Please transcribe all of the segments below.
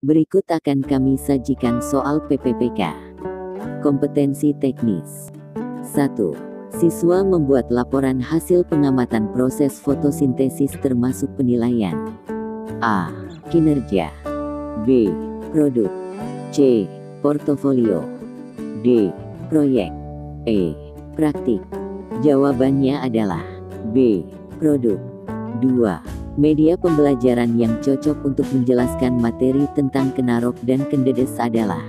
Berikut akan kami sajikan soal PPPK. Kompetensi teknis. 1. Siswa membuat laporan hasil pengamatan proses fotosintesis termasuk penilaian. A. Kinerja. B. Produk. C. Portofolio. D. Proyek. E. Praktik. Jawabannya adalah B. Produk. 2. Media pembelajaran yang cocok untuk menjelaskan materi tentang Kenarok dan Kendedes adalah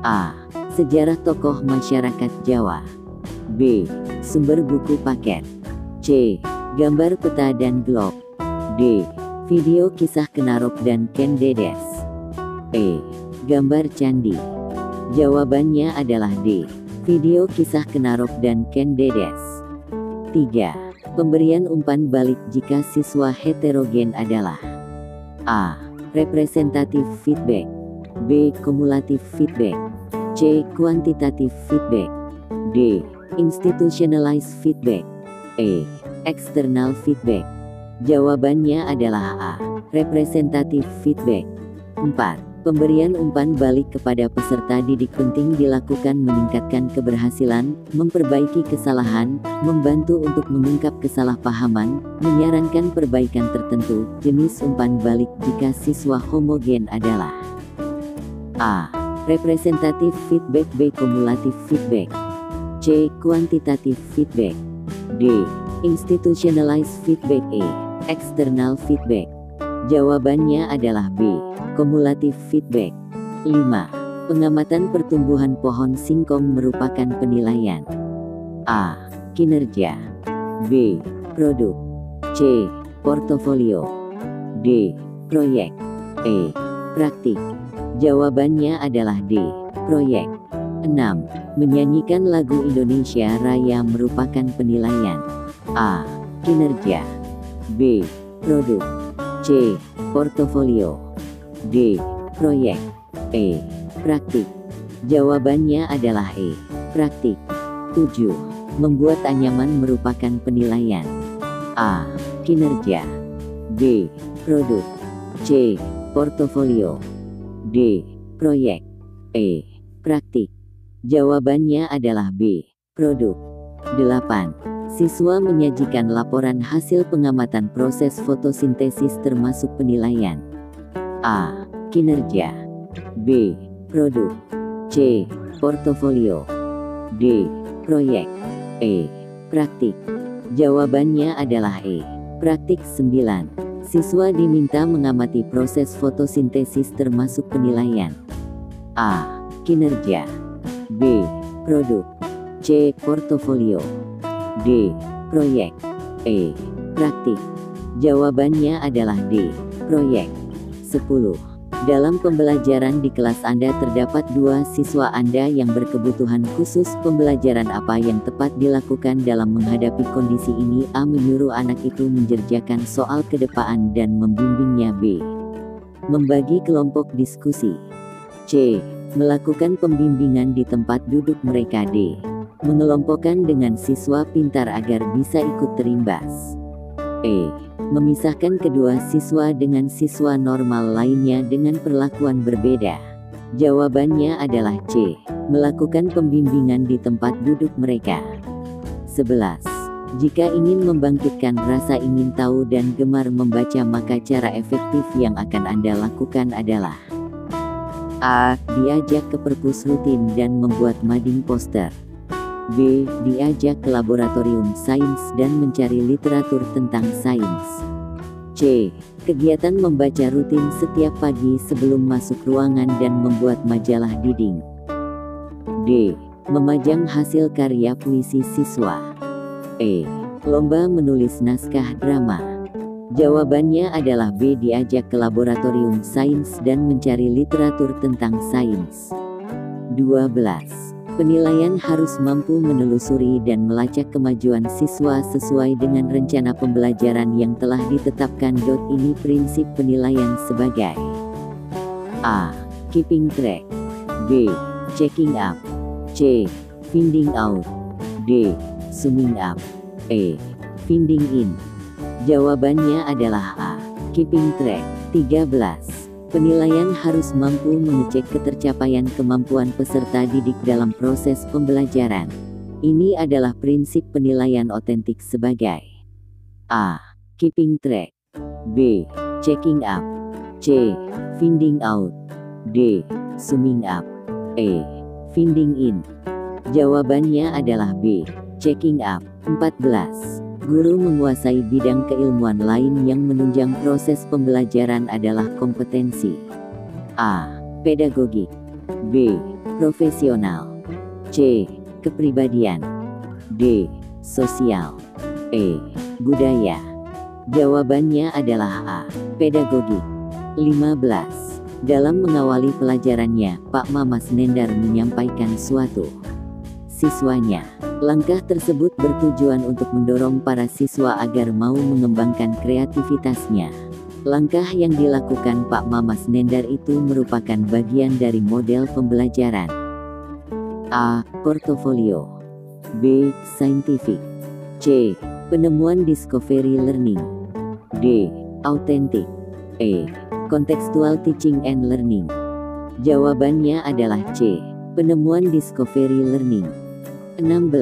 A. Sejarah tokoh masyarakat Jawa. B. Sumber buku paket. C. Gambar peta dan globe. D. Video kisah Kenarok dan Kendedes. E. Gambar candi. Jawabannya adalah D. Video kisah Kenarok dan Kendedes. 3. Pemberian umpan balik jika siswa heterogen adalah A. Representatif feedback. B. Kumulatif feedback. C. Kuantitatif feedback. D. Institutionalized feedback. E. External feedback. Jawabannya adalah A. Representatif feedback. 4. Pemberian umpan balik kepada peserta didik penting dilakukan meningkatkan keberhasilan, memperbaiki kesalahan, membantu untuk mengungkap kesalahpahaman, menyarankan perbaikan tertentu. Jenis umpan balik jika siswa homogen adalah A. Representatif feedback. B. Kumulatif feedback. C. Kuantitatif feedback. D. Institutionalized feedback. E. External feedback. Jawabannya adalah B. Kumulatif feedback. 5. Pengamatan pertumbuhan pohon singkong merupakan penilaian. A. Kinerja. B. Produk. C. Portofolio. D. Proyek. E. Praktik. Jawabannya adalah D. Proyek. 6. Menyanyikan lagu Indonesia Raya merupakan penilaian. A. Kinerja. B. Produk. C. Portofolio. D. Proyek. E. Praktik. Jawabannya adalah E. Praktik. 7. Membuat anyaman merupakan penilaian. A. Kinerja. B. Produk. C. Portofolio. D. Proyek. E. Praktik. Jawabannya adalah B. Produk. 8. Siswa menyajikan laporan hasil pengamatan proses fotosintesis termasuk penilaian. A. Kinerja. B. Produk. C. Portofolio. D. Proyek. E. Praktik. Jawabannya adalah E. Praktik. 9. Siswa diminta mengamati proses fotosintesis termasuk penilaian. A. Kinerja. B. Produk. C. Portofolio. D. Proyek. E. Praktik. Jawabannya adalah D. Proyek. 10. Dalam pembelajaran di kelas Anda terdapat 2 siswa Anda yang berkebutuhan khusus. Pembelajaran apa yang tepat dilakukan dalam menghadapi kondisi ini? A. Menyuruh anak itu mengerjakan soal kedepaan dan membimbingnya. B. Membagi kelompok diskusi. C. Melakukan pembimbingan di tempat duduk mereka. D. Mengelompokkan dengan siswa pintar agar bisa ikut terimbas. E. Memisahkan kedua siswa dengan siswa normal lainnya dengan perlakuan berbeda. Jawabannya adalah C. Melakukan pembimbingan di tempat duduk mereka. 11. Jika ingin membangkitkan rasa ingin tahu dan gemar membaca, maka cara efektif yang akan Anda lakukan adalah A. Diajak ke perpus rutin dan membuat mading poster. B. Diajak ke laboratorium sains dan mencari literatur tentang sains. C. Kegiatan membaca rutin setiap pagi sebelum masuk ruangan dan membuat majalah dinding. D. Memajang hasil karya puisi siswa. E. Lomba menulis naskah drama. Jawabannya adalah B. Diajak ke laboratorium sains dan mencari literatur tentang sains. 12. Penilaian harus mampu menelusuri dan melacak kemajuan siswa sesuai dengan rencana pembelajaran yang telah ditetapkan. Ini prinsip penilaian sebagai A. Keeping track. B. Checking up. C. Finding out. D. Summing up. E. Finding in. Jawabannya adalah A. Keeping track. 13. Penilaian harus mampu mengecek ketercapaian kemampuan peserta didik dalam proses pembelajaran. Ini adalah prinsip penilaian otentik sebagai A. Keeping track, B. Checking up, C. Finding out, D. Summing up, E. Finding in. Jawabannya adalah B. Checking up. 14. Guru menguasai bidang keilmuan lain yang menunjang proses pembelajaran adalah kompetensi. A. Pedagogik, B. Profesional, C. Kepribadian, D. Sosial, E. Budaya. Jawabannya adalah A. Pedagogik. 15. Dalam mengawali pelajarannya, Pak Mamas Nendar menyampaikan suatu siswanya. Langkah tersebut bertujuan untuk mendorong para siswa agar mau mengembangkan kreativitasnya. Langkah yang dilakukan Pak Mamas Nendar itu merupakan bagian dari model pembelajaran. A. Portofolio, B. Scientific, C. Penemuan discovery learning, D. Authentic, E. Contextual teaching and learning. Jawabannya adalah C. Penemuan discovery learning. 16.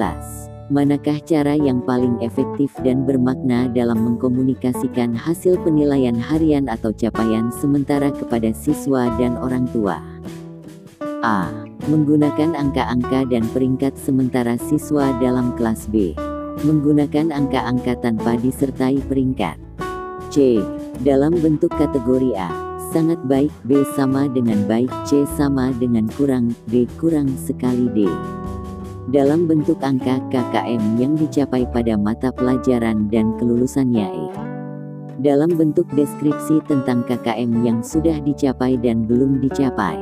Manakah cara yang paling efektif dan bermakna dalam mengkomunikasikan hasil penilaian harian atau capaian sementara kepada siswa dan orang tua? A. Menggunakan angka-angka dan peringkat sementara siswa dalam kelas. B. Menggunakan angka-angka tanpa disertai peringkat. C. Dalam bentuk kategori A. Sangat baik, B. Sama dengan baik, C. Sama dengan kurang, D. Kurang sekali, D. Dalam bentuk angka KKM yang dicapai pada mata pelajaran dan kelulusannya. E. Dalam bentuk deskripsi tentang KKM yang sudah dicapai dan belum dicapai.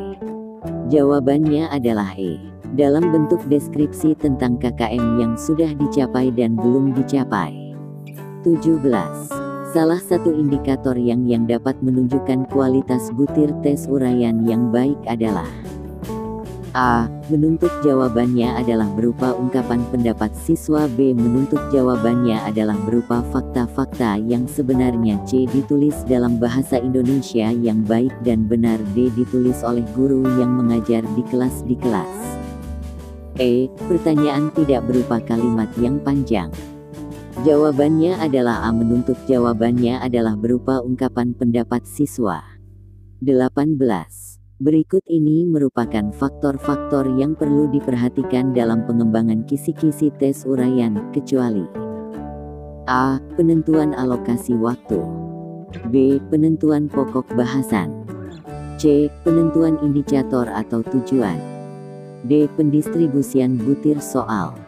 Jawabannya adalah E. Dalam bentuk deskripsi tentang KKM yang sudah dicapai dan belum dicapai. 17. Salah satu indikator yang dapat menunjukkan kualitas butir tes uraian yang baik adalah A. Menuntut jawabannya adalah berupa ungkapan pendapat siswa. B. Menuntut jawabannya adalah berupa fakta-fakta yang sebenarnya. C. Ditulis dalam bahasa Indonesia yang baik dan benar. D. Ditulis oleh guru yang mengajar di kelas. E. Pertanyaan tidak berupa kalimat yang panjang. Jawabannya adalah A. Menuntut jawabannya adalah berupa ungkapan pendapat siswa. 18. Berikut ini merupakan faktor-faktor yang perlu diperhatikan dalam pengembangan kisi-kisi tes uraian, kecuali A. Penentuan alokasi waktu, B. Penentuan pokok bahasan, C. Penentuan indikator atau tujuan, D. Pendistribusian butir soal.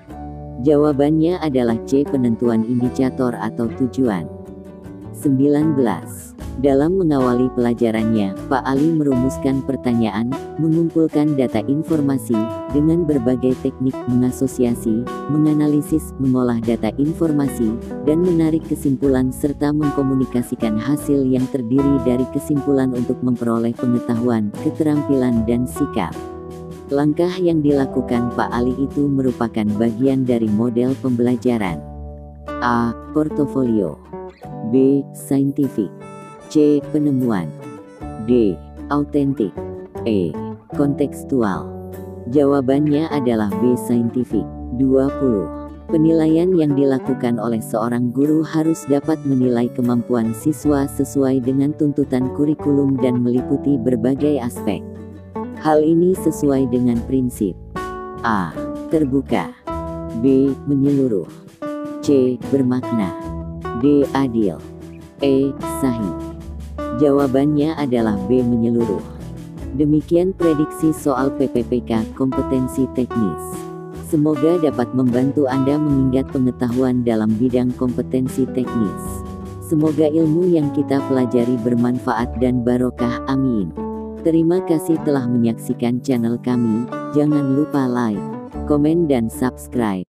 Jawabannya adalah C. Penentuan indikator atau tujuan. 19. Dalam mengawali pelajarannya, Pak Ali merumuskan pertanyaan, mengumpulkan data informasi, dengan berbagai teknik mengasosiasi, menganalisis, mengolah data informasi, dan menarik kesimpulan serta mengkomunikasikan hasil yang terdiri dari kesimpulan untuk memperoleh pengetahuan, keterampilan dan sikap. Langkah yang dilakukan Pak Ali itu merupakan bagian dari model pembelajaran. A. Portofolio, B. Scientific, C. Penemuan, D. Autentik, E. Kontekstual. Jawabannya adalah B. Scientific. 20. Penilaian yang dilakukan oleh seorang guru harus dapat menilai kemampuan siswa sesuai dengan tuntutan kurikulum dan meliputi berbagai aspek. Hal ini sesuai dengan prinsip A. Terbuka, B. Menyeluruh, C. Bermakna, D. Adil, E. Sahih. Jawabannya adalah B. Menyeluruh. Demikian prediksi soal PPPK kompetensi teknis. Semoga dapat membantu Anda mengingat pengetahuan dalam bidang kompetensi teknis. Semoga ilmu yang kita pelajari bermanfaat dan barokah. Amin. Terima kasih telah menyaksikan channel kami. Jangan lupa like, komen dan subscribe.